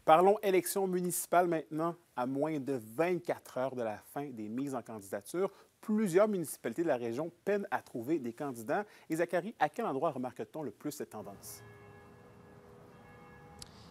Parlons élections municipales maintenant. À moins de 24 heures de la fin des mises en candidature, plusieurs municipalités de la région peinent à trouver des candidats. Et Zachary, à quel endroit remarque-t-on le plus cette tendance?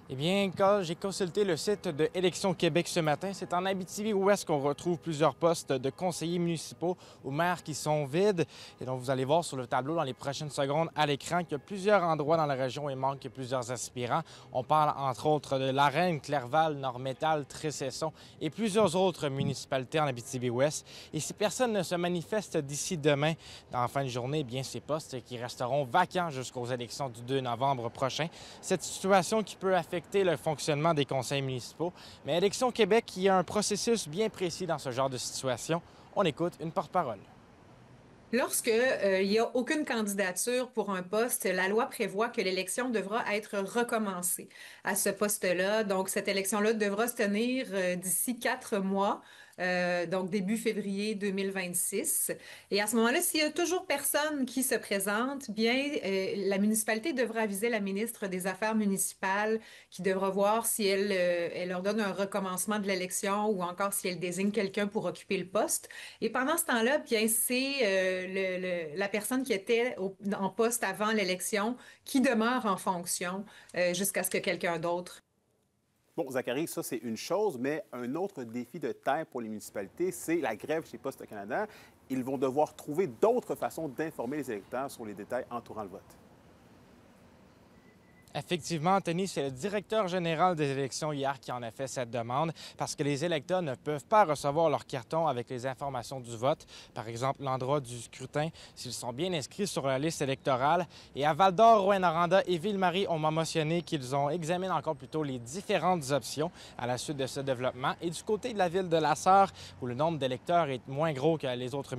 Eh bien, quand j'ai consulté le site de Élections Québec ce matin, c'est en Abitibi-Ouest qu'on retrouve plusieurs postes de conseillers municipaux ou maires qui sont vides. Et donc, vous allez voir sur le tableau dans les prochaines secondes à l'écran qu'il y a plusieurs endroits dans la région où il manque plusieurs aspirants. On parle entre autres de La Reine, Clerval, Nord-Métal, Tressesson et plusieurs autres municipalités en Abitibi-Ouest. Et si personne ne se manifeste d'ici demain, dans la fin de journée, eh bien, ces postes qui resteront vacants jusqu'aux élections du 2 novembre prochain. Cette situation qui peut affecter le fonctionnement des conseils municipaux. Mais Élections Québec, il y a un processus bien précis dans ce genre de situation. On écoute une porte-parole. Lorsque, il n'y a aucune candidature pour un poste, la loi prévoit que l'élection devra être recommencée à ce poste-là. Donc, cette élection-là devra se tenir d'ici 4 mois, donc début février 2026. Et à ce moment-là, s'il y a toujours personne qui se présente, bien, la municipalité devra aviser la ministre des Affaires municipales qui devra voir si elle ordonne un recommencement de l'élection ou encore si elle désigne quelqu'un pour occuper le poste. Et pendant ce temps-là, bien, c'est la personne qui était en poste avant l'élection qui demeure en fonction jusqu'à ce que quelqu'un d'autre. Bon, Zachary, ça c'est une chose, mais un autre défi de taille pour les municipalités, c'est la grève chez Poste Canada. Ils vont devoir trouver d'autres façons d'informer les électeurs sur les détails entourant le vote. Effectivement, Anthony, c'est le directeur général des élections hier qui en a fait cette demande parce que les électeurs ne peuvent pas recevoir leur carton avec les informations du vote, par exemple l'endroit du scrutin, s'ils sont bien inscrits sur la liste électorale. Et à Val-d'Or, Rouyn-Noranda et Ville-Marie, on m'a mentionné qu'ils ont examiné encore plutôt les différentes options à la suite de ce développement. Et du côté de la ville de La Sarre, où le nombre d'électeurs est moins gros que les autres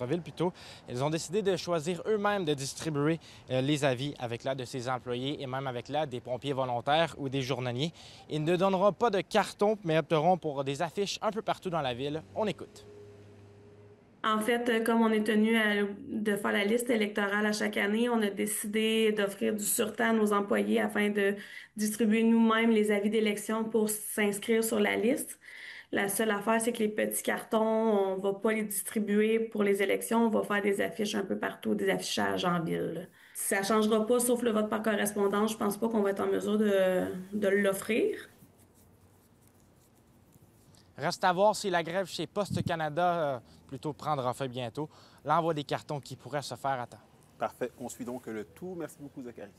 villes plutôt, ils ont décidé de choisir eux-mêmes de distribuer les avis avec l'aide de ses employés et même avec l'aide des pompiers volontaires ou des journaliers. Ils ne donneront pas de carton, mais opteront pour des affiches un peu partout dans la ville. On écoute. En fait, comme on est tenu de faire la liste électorale à chaque année, on a décidé d'offrir du surtemps à nos employés afin de distribuer nous-mêmes les avis d'élection pour s'inscrire sur la liste. La seule affaire, c'est que les petits cartons, on va pas les distribuer pour les élections, on va faire des affiches un peu partout, des affichages en ville. Ça changera pas, sauf le vote par correspondance. Je pense pas qu'on va être en mesure de l'offrir. Reste à voir si la grève chez Poste Canada plutôt prendra fin bientôt. L'envoi des cartons qui pourrait se faire à temps. Parfait. On suit donc le tout. Merci beaucoup, Zachary.